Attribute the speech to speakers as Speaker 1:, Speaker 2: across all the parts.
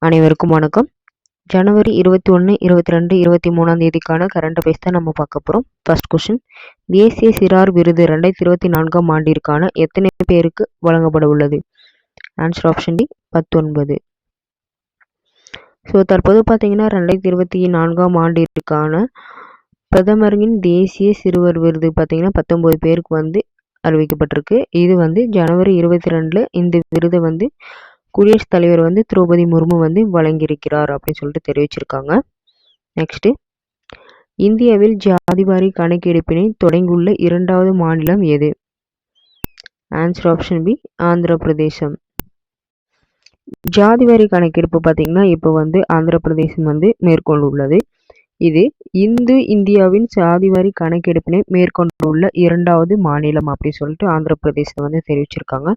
Speaker 1: அனைவருக்கும் வணக்கம். ஜனவரி 21, 22, 23ஆம் தேதிக்கான current affairs தான் நம்ம பார்க்க போகிறோம். ஃபர்ஸ்ட் கொஸ்டின், தேசிய சிறார் விருது 2024ஆம் ஆண்டிற்கான எத்தனை பேருக்கு வழங்கப்பட உள்ளது? Answer option D 19. ஸோ தற்போது பார்த்தீங்கன்னா 2024ஆம் ஆண்டிற்கான பிரதமரின் தேசிய சிறுவர் விருது பார்த்தீங்கன்னா 19 பேருக்கு வந்து அறிவிக்கப்பட்டிருக்கு. இது வந்து ஜனவரி 22 இந்த விருதை வந்து குடியரசுத் தலைவர் வந்து திரௌபதி முர்மு வந்து வழங்கியிருக்கிறார் அப்படின்னு சொல்லிட்டு தெரிவிச்சிருக்காங்க. நெக்ஸ்ட், இந்தியாவில் ஜாதிவாரி கணக்கெடுப்பினை தொடங்கியுள்ள 2வது மாநிலம் எது? ஆன்சர் ஆப்ஷன் பி ஆந்திர பிரதேசம். ஜாதிவாரி கணக்கெடுப்பு பார்த்தீங்கன்னா இப்போ வந்து ஆந்திர பிரதேசம் வந்து மேற்கொண்டுள்ளது. இது இந்தியாவின் ஜாதிவாரி கணக்கெடுப்பினை மேற்கொண்டுள்ள 2வது மாநிலம் அப்படின்னு சொல்லிட்டு ஆந்திர பிரதேசம் வந்து தெரிவிச்சிருக்காங்க.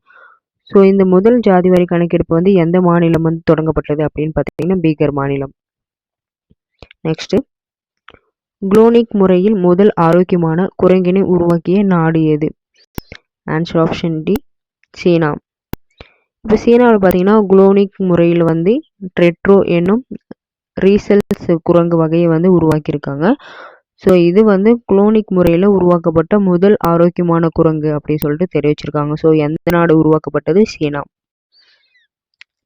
Speaker 1: ஸோ இந்த முதல் ஜாதிவாரி கணக்கெடுப்பு வந்து எந்த மாநிலம் வந்து தொடங்கப்பட்டது அப்படின்னு பார்த்தீங்கன்னா பீகார் மாநிலம். நெக்ஸ்ட், குளோனிக் முறையில் முதல் ஆரோக்கியமான குரங்கினை உருவாக்கிய நாடு எது? ஆன்சர் ஆப்ஷன் டி சீனா. இப்போ சீனாவில் பார்த்தீங்கன்னா குளோனிக் முறையில் வந்து ட்ரெட்ரோ என்னும் ரீசல்ஸ் குரங்கு வகையை வந்து உருவாக்கியிருக்காங்க. ஸோ இது வந்து குளோனிக் முறையில் உருவாக்கப்பட்ட முதல் ஆரோக்கியமான குரங்கு அப்படின்னு சொல்லிட்டு தெரிவிச்சிருக்காங்க. ஸோ எந்த நாடு உருவாக்கப்பட்டது? சீனா.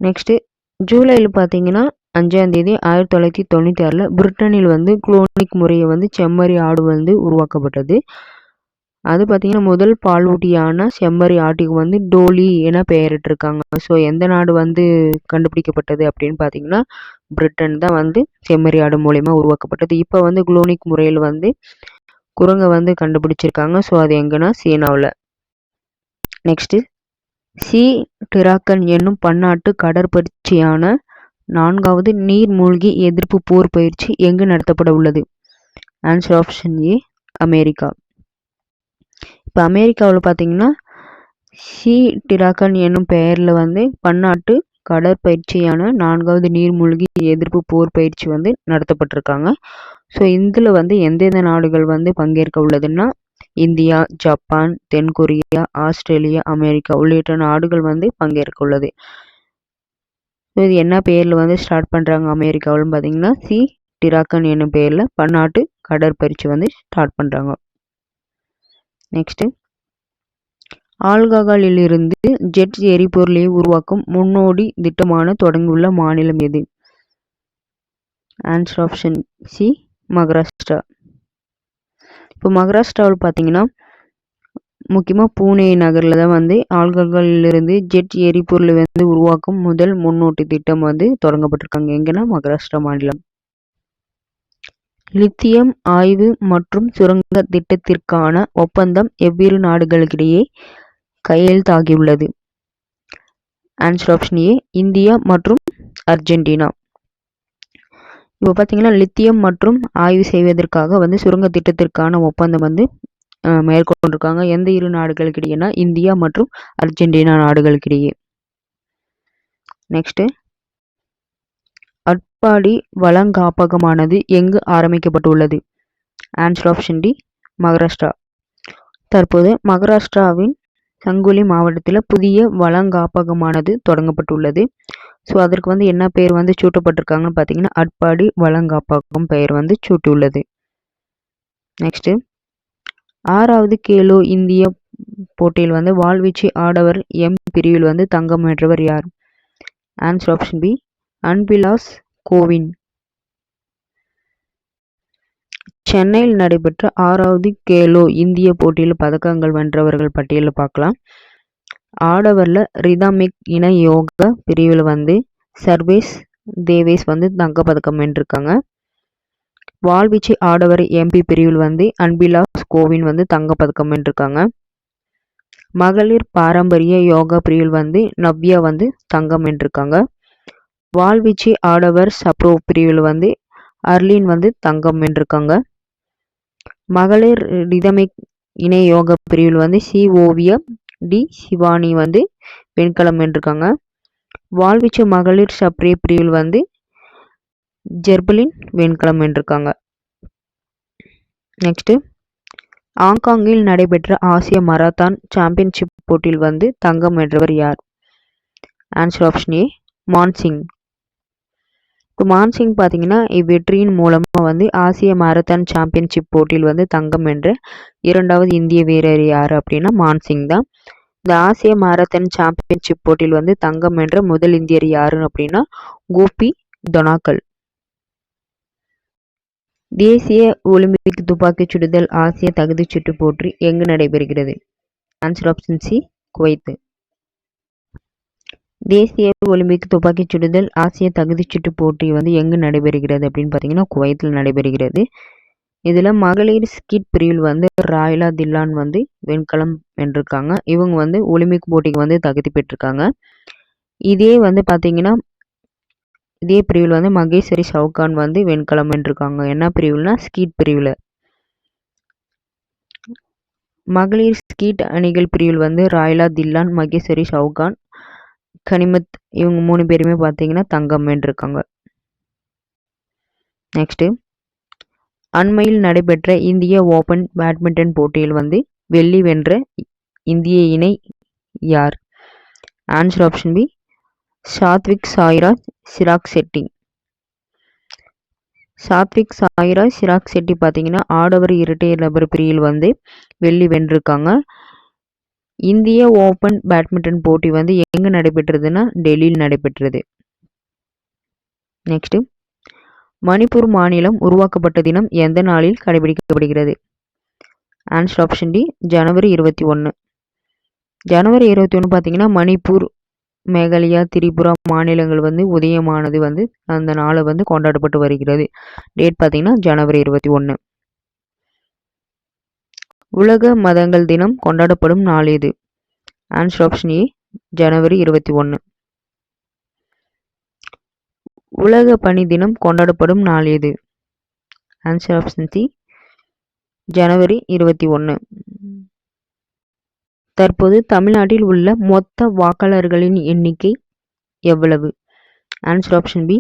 Speaker 1: நெக்ஸ்ட்டு, ஜூலையில் பார்த்தீங்கன்னா 5ஆம் தேதி 1996 பிரிட்டனில் வந்து குளோனிக் முறையை வந்து செம்மறி ஆடு வந்து உருவாக்கப்பட்டது. அது பார்த்தீங்கன்னா முதல் பாலூட்டியான செம்மறி ஆட்டுக்கு வந்து டோலி என பெயரிட்டிருக்காங்க. ஸோ எந்த நாடு வந்து கண்டுபிடிக்கப்பட்டது அப்படின்னு பார்த்தீங்கன்னா பிரிட்டன் தான் வந்து செம்மறி ஆடு மூலயமா உருவாக்கப்பட்டது. இப்போ வந்து குளோனிக் முறையில் வந்து குரங்கை வந்து கண்டுபிடிச்சிருக்காங்க. ஸோ அது எங்கன்னா சீனாவில். நெக்ஸ்ட்டு, சி டிராக்கன் என்னும் பன்னாட்டு கடற்பயிற்சியான 4வது நீர்மூழ்கி எதிர்ப்பு போர் பயிற்சி எங்கு நடத்தப்பட உள்ளது? Answer option A America. இப்போ அமெரிக்காவில் பார்த்தீங்கன்னா சி டிராக்கன் என்னும் பெயரில் வந்து பன்னாட்டு கடற்பயிற்சியான 4வது நீர்மூழ்கி எதிர்ப்பு போர் பயிற்சி வந்து நடத்தப்பட்டிருக்காங்க. ஸோ இதில் வந்து எந்தெந்த நாடுகள் வந்து பங்கேற்க உள்ளதுன்னா இந்தியா, ஜப்பான், தென்கொரியா, ஆஸ்திரேலியா, அமெரிக்கா உள்ளிட்ட நாடுகள் வந்து பங்கேற்க உள்ளது. இது என்ன பேரில் வந்து ஸ்டார்ட் பண்ணுறாங்க அமெரிக்காவில் பார்த்தீங்கன்னா சி டிராக்கன் என்னும் பெயரில் பன்னாட்டு கடற்பயிற்சி வந்து ஸ்டார்ட் பண்ணுறாங்க. நெக்ஸ்ட்டு, ஆல்கஹாலிலிருந்து ஜெட் எரிபொருளை உருவாக்கும் முன்னோடி திட்டமான தொடங்கியுள்ள மாநிலம் எது? Answer option C Maharashtra. இப்போ மகாராஷ்டிராவில் பார்த்தீங்கன்னா முக்கியமாக பூனே நகரில் தான் வந்து ஆல்கஹாலிலிருந்து ஜெட் எரிபொருளை வந்து உருவாக்கும் முதல் முன்னோடி திட்டம் வந்து தொடங்கப்பட்டிருக்காங்க. எங்கன்னா மகாராஷ்டிரா மாநிலம். லித்தியம் ஆய்வு மற்றும் சுரங்க திட்டத்திற்கான ஒப்பந்தம் எவ்விரு நாடுகளுக்கிடையே கையெழுத்தாகியுள்ளது? ஆன்சர் ஆப்ஷன் ஏ இந்தியா மற்றும் அர்ஜென்டினா. இப்போ பார்த்தீங்கன்னா லித்தியம் மற்றும் ஆய்வு செய்வதற்காக வந்து சுரங்க திட்டத்திற்கான ஒப்பந்தம் வந்து மேற்கொண்டிருக்காங்க. எந்த இரு நாடுகளுக்கிடையேனா இந்தியா மற்றும் அர்ஜென்டினா நாடுகளுக்கிடையே. நெக்ஸ்ட், அட்பாடி வளங்காப்பகமானது எங்கு ஆரம்பிக்கப்பட்டுள்ளது? Answer option D Maharashtra. தற்போது மகாராஷ்டிராவின் சங்குலி மாவட்டத்தில் புதிய வளங்காப்பகமானது தொடங்கப்பட்டுள்ளது. ஸோ அதற்கு வந்து என்ன பெயர் வந்து சூட்டப்பட்டிருக்காங்கன்னு பார்த்தீங்கன்னா அட்பாடி வளங்காப்பகம் பெயர் வந்து சூட்டியுள்ளது. நெக்ஸ்ட்டு, 6வது கேலோ இந்தியா போட்டியில் வந்து வாள்வீச்சு ஆடவர் எம் பிரிவில் வந்து தங்கம் வென்றவர் யார்? Answer option B Anbilas Govind. சென்னையில் நடைபெற்ற 6வது கேலோ இந்திய போட்டியில் பதக்கங்கள் வென்றவர்கள் பட்டியலில் பார்க்கலாம். ஆடவரில் ரிதமிக் இணை யோகா பிரிவில் வந்து சர்வேஸ் தேவேஸ் வந்து தங்கப்பதக்கம் வென்றிருக்காங்க. வாள்வீச்சு ஆடவர் எம்பி பிரிவில் வந்து அன்பிலாஸ் கோவிந்த் வந்து தங்கப்பதக்கம் வென்றிருக்காங்க. மகளிர் பாரம்பரிய யோகா பிரிவில் வந்து நவ்யா வந்து தங்கம் வென்றிருக்காங்க. வாள்வீச்சு ஆடவர் சப்ரோ பிரிவில் வந்து அர்லின் வந்து தங்கம் வென்றிருக்காங்க. மகளிர் ரிதமிக் இணை யோகா பிரிவில் வந்து சி ஓவியா டி சிவானி வந்து வெண்கலம் வென்றிருக்காங்க. வாள்வீச்சு மகளிர் சப்ரே பிரிவில் வந்து ஜெர்பலின் வெண்கலம் வென்றிருக்காங்க. நெக்ஸ்ட், ஹாங்காங்கில் நடைபெற்ற ஆசிய மராத்தான் சாம்பியன்ஷிப் போட்டியில் வந்து தங்கம் வென்றவர் யார்? Answer option A Mansingh. இப்போ மான்சிங் பார்த்தீங்கன்னா இவ்வெற்றியின் மூலமாக வந்து ஆசிய மாரத்தான் சாம்பியன்ஷிப் போட்டியில் வந்து தங்கம் வென்ற இரண்டாவது இந்திய வீரர் யார் அப்படின்னா மான்சிங் தான். இந்த ஆசிய மாரத்தான் சாம்பியன்ஷிப் போட்டியில் வந்து தங்கம் வென்ற முதல் இந்தியர் யாரு அப்படின்னா கோபி டொனாக்கல். தேசிய ஒலிம்பிக் துப்பாக்கிச் சுடுதல் ஆசிய தகுதிச் சுற்று போட்டி எங்கு நடைபெறுகிறது? Answer option C, Kuwait. தேசிய ஒலிம்பிக் துப்பாக்கிச் சுடுதல் ஆசிய தகுதிச் சுற்று போட்டி வந்து எங்கு நடைபெறுகிறது அப்படின்னு பார்த்தீங்கன்னா குவைத்தில் நடைபெறுகிறது. இதில் மகளிர் ஸ்கீட் பிரிவில் வந்து ராய்லா தில்லான் வந்து வெண்கலம் வென்றிருக்காங்க. இவங்க வந்து ஒலிம்பிக் போட்டிக்கு வந்து தகுதி பெற்றிருக்காங்க. இதே வந்து பார்த்தீங்கன்னா இதே பிரிவில் வந்து மகேஸ்வரி சவுகான் வந்து வெண்கலம் வென்றிருக்காங்க. என்ன பிரிவுனா ஸ்கீட் பிரிவில். மகளிர் ஸ்கீட் அணிகள் பிரிவில் வந்து ராய்லா தில்லான், மகேஸ்வரி சவுகான், கனிமத் இவங்க 3 பேருமே பார்த்தீங்கன்னா தங்கம் வென்றிருக்காங்க. நெக்ஸ்ட், அண்மையில் நடைபெற்ற இந்திய ஓபன் பேட்மிண்டன் போட்டியில் வந்து வெள்ளி வென்ற இந்திய இணை யார்? Answer option B, Satwik Sairaj, Chirag Shetty. Satwik Sairaj, Chirag Shetty பார்த்தீங்கன்னா ஆடவர் இரட்டையர் நபர் பிரிவில் வந்து வெள்ளி வென்றிருக்காங்க. இந்திய ஓபன் பேட்மிண்டன் போட்டி வந்து எங்க நடைபெற்றதுன்னா டெல்லியில் நடைபெற்றது. நெக்ஸ்ட், மணிப்பூர் மாநிலம் உருவாக்கப்பட்ட தினம் எந்த நாளில் கடைபிடிக்கப்படுகிறது? ஆன்சர் ஆப்ஷன் டி, ஜனவரி 21. ஜனவரி 21 பார்த்தீங்கன்னா மணிப்பூர், மேகாலயா, திரிபுரா மாநிலங்கள் வந்து உதயமானது வந்து அந்த நாளை வந்து கொண்டாடப்பட்டு வருகிறது. டேட் பார்த்தீங்கன்னா ஜனவரி 21. உலக மதங்கள் தினம் கொண்டாடப்படும் நாள் எது? ஆன்சர் ஆப்ஷன் ஏ, ஜனவரி 21. உலக பனி தினம் கொண்டாடப்படும் நாள் எது? ஆன்சர் ஆப்ஷன் சி, ஜனவரி 21. தற்போது தமிழ்நாட்டில் உள்ள மொத்த வாக்காளர்களின் எண்ணிக்கை எவ்வளவு? Answer option B,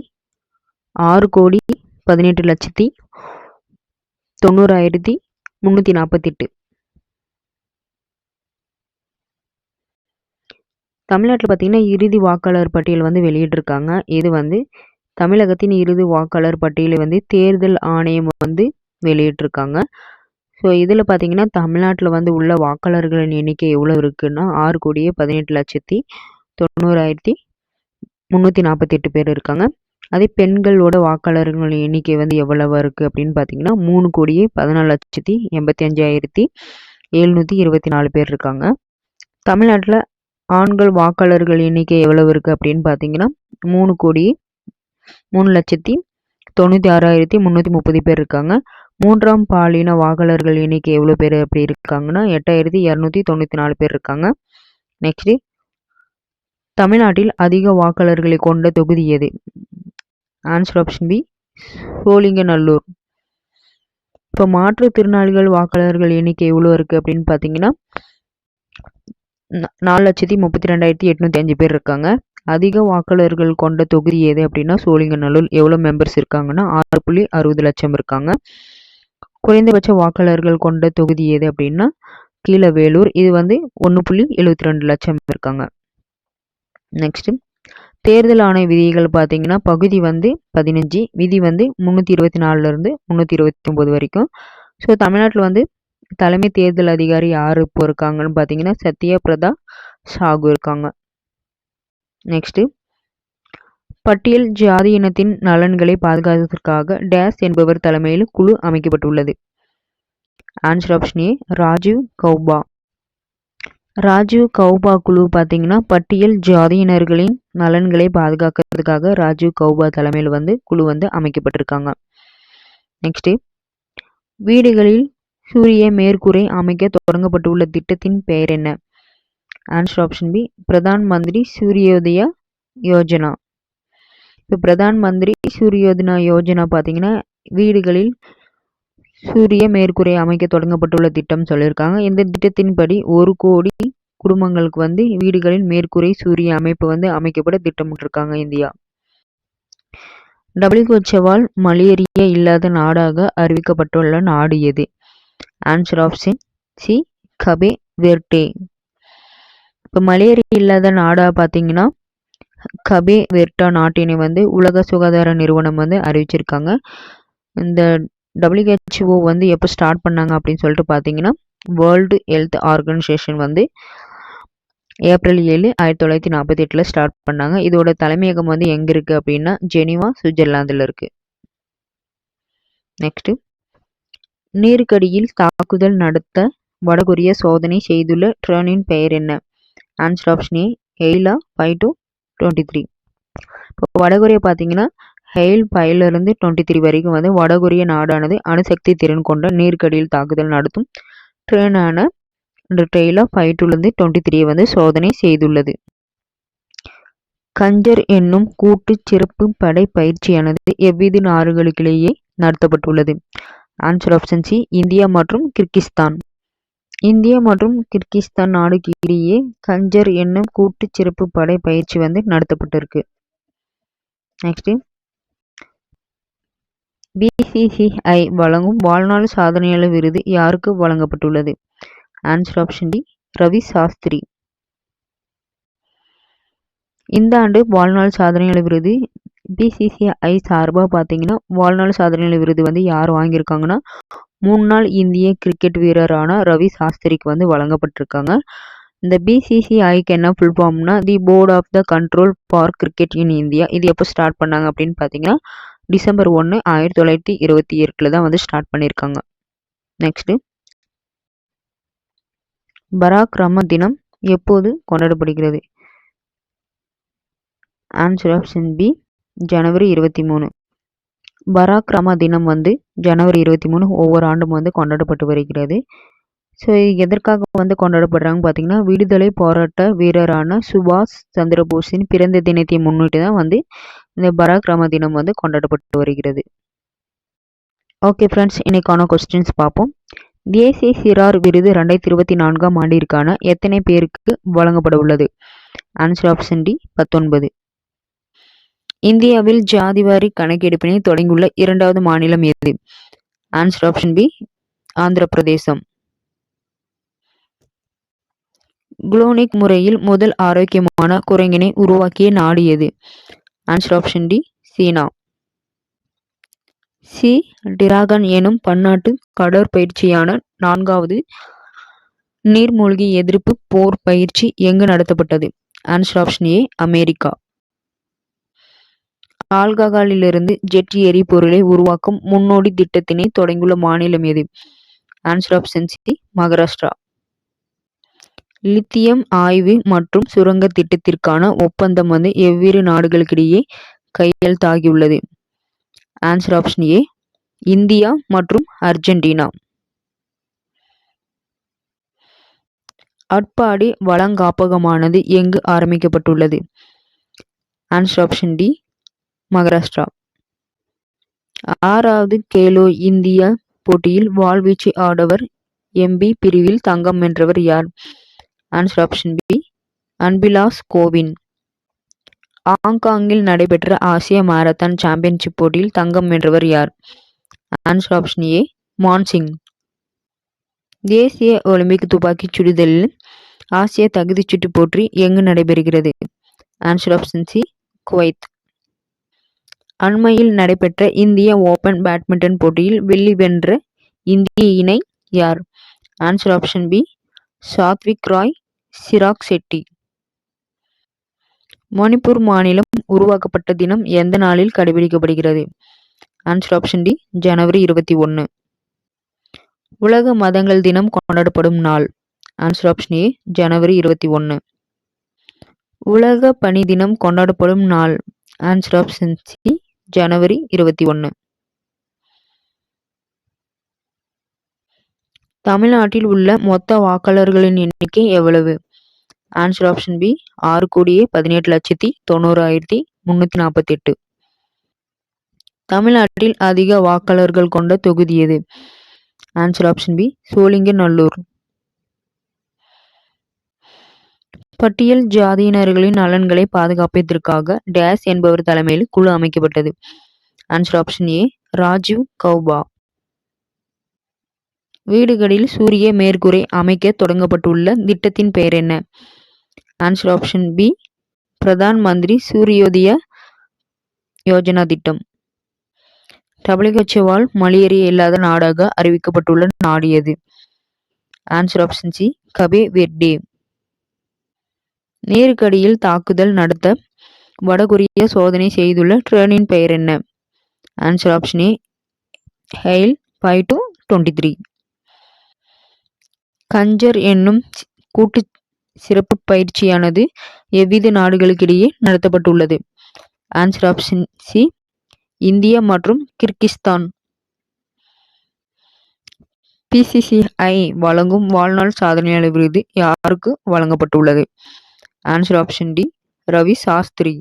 Speaker 1: 6,18,90,348. தமிழ்நாட்டில் பார்த்தீங்கன்னா இறுதி வாக்காளர் பட்டியல் வந்து வெளியிட்டிருக்காங்க. இது வந்து தமிழகத்தின் இறுதி வாக்காளர் பட்டியலை வந்து தேர்தல் ஆணையம் வந்து வெளியிட்டிருக்காங்க. ஸோ இதில் பார்த்தீங்கன்னா தமிழ்நாட்டில் வந்து உள்ள வாக்காளர்களின் எண்ணிக்கை எவ்வளோ இருக்குன்னா 6,18,90,348 பேர் இருக்காங்க. அதே பெண்களோட வாக்காளர்களின் எண்ணிக்கை வந்து எவ்வளவு இருக்குது அப்படின்னு பார்த்தீங்கன்னா 3,14,85,724 பேர் இருக்காங்க. தமிழ்நாட்டில் ஆண்கள் வாக்காளர்கள் எண்ணிக்கை எவ்வளவு இருக்குது அப்படின்னு பார்த்தீங்கன்னா 3,03,96,330 பேர் இருக்காங்க. மூன்றாம் பாலின வாக்காளர்கள் எண்ணிக்கை எவ்வளோ பேர் அப்படி இருக்காங்கன்னா 8,294 பேர் இருக்காங்க. நெக்ஸ்ட், தமிழ்நாட்டில் அதிக வாக்காளர்களை கொண்ட தொகுதி எது? Answer option B, Sholinganallur. இப்போ மாற்றுத்திறனாளிகள் வாக்காளர்கள் எண்ணிக்கை எவ்வளோ இருக்குது அப்படின்னு பார்த்தீங்கன்னா 4,32,805 பேர் இருக்காங்க. அதிக வாக்காளர்கள் கொண்ட தொகுதி எது அப்படின்னா சோழிங்கநல்லூர். எவ்வளோ மெம்பர்ஸ் இருக்காங்கன்னா 6.60 லட்சம் இருக்காங்க. குறைந்தபட்ச வாக்காளர்கள் கொண்ட தொகுதி எது அப்படின்னா கீழவேலூர். இது வந்து 1.72 லட்சம் இருக்காங்க. நெக்ஸ்ட், தேர்தல் ஆணைய விதிகள் பார்த்தீங்கன்னா பகுதி வந்து 15, விதி வந்து 324 329 வரைக்கும். ஸோ தமிழ்நாட்டில் வந்து தலைமை தேர்தல் அதிகாரி யார் இப்போ இருக்காங்கன்னு பார்த்தீங்கன்னா சத்யபிரதா சாகு இருக்காங்க. நெக்ஸ்ட், பட்டியல் ஜாதி இனத்தின் நலன்களை பாதுகாப்பதற்காக டேஸ் என்பவர் தலைமையில் குழு அமைக்கப்பட்டுள்ளது. ஆன்சர் ஆப்ஷன் ஏ, ராஜீவ் கௌபா. ராஜீவ் கௌபா குழு பார்த்தீங்கன்னா பட்டியல் ஜாதியினர்களின் நலன்களை பாதுகாக்கிறதுக்காக ராஜீவ் கௌபா தலைமையில் வந்து குழு வந்து அமைக்கப்பட்டிருக்காங்க. நெக்ஸ்ட், வீடுகளில் சூரிய மேற்கூரை அமைக்க தொடங்கப்பட்டுள்ள திட்டத்தின் பெயர் என்ன? Answer option B, Pradhan Mantri Suryoday Yojana. இப்போ பிரதான் மந்திரி சூரியோதயா யோஜனா பார்த்தீங்கன்னா வீடுகளில் சூரிய மேற்கூரை அமைக்க தொடங்கப்பட்டுள்ள திட்டம் சொல்லியிருக்காங்க. இந்த திட்டத்தின்படி 1 கோடி குடும்பங்களுக்கு வந்து வீடுகளின் மேற்கூரை சூரிய அமைப்பு வந்து அமைக்கப்பட திட்டமிட்டிருக்காங்க இந்தியா. WHO மலேரியா இல்லாத நாடாக அறிவிக்கப்பட்டுள்ள நாடு எது? Answer option C, Cape verde. இப்போ மலேரியா இல்லாத நாடா பார்த்தீங்கன்னா கபே வெர்டா நாட்டினை வந்து உலக சுகாதார நிறுவனம் வந்து அறிவிச்சிருக்காங்க. இந்த WHO வந்து எப்போ ஸ்டார்ட் பண்ணாங்க அப்படின்னு சொல்லிட்டு பார்த்தீங்கன்னா, வேர்ல்டு ஹெல்த் ஆர்கனைசேஷன் வந்து ஏப்ரல் 7, 1948 ஸ்டார்ட் பண்ணாங்க. இதோட தலைமையகம் வந்து எங்க இருக்கு அப்படின்னா ஜெனீவா, சுவிட்சர்லாந்துல இருக்கு. நெக்ஸ்ட், நீருக்கடியில் தாக்குதல் நடத்த வடகொரியா சோதனை செய்துள்ள ட்ரோனின் பெயர் என்ன? ஆன்சர் ஆப்ஷன் ஏ, ஹெய்லா 5-23. இப்போ வடகொரியா பார்த்தீங்கன்னா ஹெயில் 5லிருந்து 23 வரைக்கும் வந்து வடகொரிய நாடானது அணுசக்தி திறன் கொண்ட நீருக்கடியில் தாக்குதல் நடத்தும் ட்ரோனான டெய்லா 5-லிருந்து 23 வந்து சோதனை செய்துள்ளது. கஞ்சர் என்னும் கூட்டு சிறப்பு படை பயிற்சியானது எவ்வித நாடுகளுக்கிடையே நடத்தப்பட்டுள்ளது? ஆன்சர் ஆப்ஷன் சி, இந்தியா மற்றும் கிர்கிஸ்தான். இந்தியா மற்றும் கிர்கிஸ்தான் நாடுக்கு இடையே கஞ்சர் என்னும் கூட்டு சிறப்பு படை பயிற்சி வந்து நடத்தப்பட்டிருக்கு. நெக்ஸ்ட், BCCI வழங்கும் வாழ்நாள் சாதனையாளர் விருது யாருக்கு வழங்கப்பட்டுள்ளது? Answer option D, Ravi Shastri. இந்த ஆண்டு வாழ்நாள் சாதனையாளர் விருது BCCI சார்பாக பார்த்தீங்கன்னா வாழ்நாள் சாதனையாளர் விருது வந்து யார் வாங்கியிருக்காங்கன்னா முன்னாள் இந்திய கிரிக்கெட் வீரரான ரவி சாஸ்திரிக்கு வந்து வழங்கப்பட்டிருக்காங்க. இந்த BCCIக்கு என்ன ஃபுல் ஃபார்ம்னா the board of the control for cricket in India. இது எப்போ ஸ்டார்ட் பண்ணாங்க அப்படின்னு பார்த்தீங்கன்னா டிசம்பர் 1, 1928 தான் வந்து ஸ்டார்ட் பண்ணியிருக்காங்க. நெக்ஸ்ட், பராக்கிரம தினம் எப்போது கொண்டாடப்படுகிறது? ஆன்சர் ஆப்ஷன் பி, ஜனவரி 23. பராக்கிரம தினம் வந்து ஜனவரி 23 ஒவ்வொரு ஆண்டும் வந்து கொண்டாடப்பட்டு வருகிறது. ஸோ எதற்காக வந்து கொண்டாடப்படுறாங்க பார்த்தீங்கன்னா விடுதலை போராட்ட வீரரான சுபாஷ் சந்திரபோஸின் பிறந்த தினத்தை முன்னிட்டு தான் வந்து இந்த பராக்கிரம தினம் வந்து கொண்டாடப்பட்டு வருகிறது. ஓகே ஃப்ரெண்ட்ஸ், இன்னைக்கான கொஸ்டின்ஸ் பார்ப்போம். தேசிய சிறார் விருது 2024ஆம் ஆண்டிற்கான எத்தனை பேருக்கு வழங்கப்பட உள்ளது? Answer option D, 19. இந்தியாவில் ஜாதிவாரி கணக்கெடுப்பினை தொடங்கியுள்ள இரண்டாவது மாநிலம் எது? ஆன்சர் ஆப்ஷன் பி, ஆந்திர பிரதேசம். குளோனிக் முறையில் முதல் ஆரோக்கியமான குரங்கினை உருவாக்கிய நாடு எது? ஆன்சர் ஆப்ஷன் டி, சீனா. சி டிராகன் எனும் பன்னாட்டு கடற்பயிற்சியான 4வது நீர்மூழ்கி எதிர்ப்பு போர் பயிற்சி எங்கு நடத்தப்பட்டது? Answer option A, America. ஆல்கஹாலிலிருந்து ஜெட் எரிபொருளை உருவாக்கும் முன்னோடி திட்டத்தினை தொடங்கியுள்ள மாநிலம் எது? Answer option C, Maharashtra. லித்தியம் ஆய்வு மற்றும் சுரங்க திட்டத்திற்கான ஒப்பந்தம் வந்து எவ்விரு நாடுகளுக்கிடையே கையெழுத்தாகியுள்ளது? ஆன்சர் ஆப்ஷன் ஏ, இந்தியா மற்றும் அர்ஜென்டினா. அட்பாடி வளங்காப்பகமானது எங்கு ஆரம்பிக்கப்பட்டுள்ளது? Answer option D, Maharashtra. 6வது கேலோ இந்தியா போட்டியில் வாள்வீச்சு ஆடவர் MB பிரிவில் தங்கம் வென்றவர் யார்? ஆன்சர் ஆப்ஷன் பி, அன்பிலாஸ் கோவின். ஹாங்காங்கில் நடைபெற்ற ஆசிய மாரத்தான் சாம்பியன்ஷிப் போட்டியில் தங்கம் வென்றவர் யார்? Answer option A, Mansingh. தேசிய ஒலிம்பிக் துப்பாக்கிச் சுடுதலில் ஆசிய தகுதிச்சுற்று போட்டி எங்கு நடைபெறுகிறது? Answer option C, Kuwait. அண்மையில் நடைபெற்ற இந்திய ஓபன் பேட்மிண்டன் போட்டியில் வெள்ளி வென்ற இந்திய இணை யார்? Answer option B, Satwik Rai, Chirag Shetty. Manipur மாநிலம் உருவாக்கப்பட்ட தினம் எந்த நாளில் கடைபிடிக்கப்படுகிறது? ஆன்சர் ஆப்ஷன் டி, ஜனவரி 21. உலக மதங்கள் தினம் கொண்டாடப்படும் நாள்? ஆன்சர் ஆப்ஷன் ஏ, ஜனவரி 21. உலக பனி தினம் கொண்டாடப்படும் நாள்? ஆன்சர் ஆப்ஷன் சி, ஜனவரி 21. தமிழ்நாட்டில் உள்ள மொத்த வாக்காளர்களின் எண்ணிக்கை எவ்வளவு? Answer option B, 6,18,90,348. தமிழ்நாட்டில் அதிக வாக்காளர்கள் கொண்ட தொகுதி எது? Answer option B, Sholinganallur. பட்டியல் ஜாதியினர்களின் நலன்களை பாதுகாப்பதற்காக டேஸ் என்பவர் தலைமையில் குழு அமைக்கப்பட்டது? ஆன்சர் ஆப்ஷன் ஏ, ராஜீவ் கௌபா. வீடுகளில் சூரிய மேற்கூரை அமைக்க தொடங்கப்பட்டுள்ள திட்டத்தின் பெயர் என்ன? Answer option B, Pradhan Mantri சூரியோதய Yojana திட்டம். WHO-வால் மலேரியா இல்லாத நாடாக அறிவிக்கப்பட்டுள்ள நாடு எது? Answer option C, Cape Verde. நீருக்கடியில் தாக்குதல் நடத்த வடகொரியா சோதனை செய்துள்ள ட்ரோனின் பெயர் என்ன? Answer option A, Hail 5-23. Khanjar என்னும் கூட்டு சிறப்பு பயிற்சியானது எவ்வித நாடுகளுக்கிடையே நடத்தப்பட்டுள்ளது? ஆன்சர் ஆப்ஷன் சி, இந்தியா மற்றும் கிர்கிஸ்தான். PCCI வழங்கும் வாழ்நாள் சாதனையாளர் விருது யாருக்கு வழங்கப்பட்டுள்ளது? Answer option D, Ravi Shastri.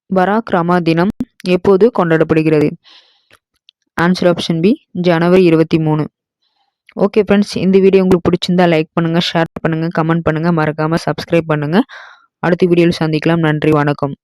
Speaker 1: Parakrama தினம் எப்போது கொண்டாடப்படுகிறது? ஆன்சர் ஆப்ஷன் பி, ஜனவரி 23. ஓகே ஃப்ரெண்ட்ஸ், இந்த வீடியோ உங்களுக்கு பிடிச்சிருந்தா லைக் பண்ணுங்க, ஷேர் பண்ணுங்க, கமெண்ட் பண்ணுங்க, மறக்காம சப்ஸ்கிரைப் பண்ணுங்க. அடுத்த வீடியோவில் சந்திக்கலாம். நன்றி, வணக்கம்.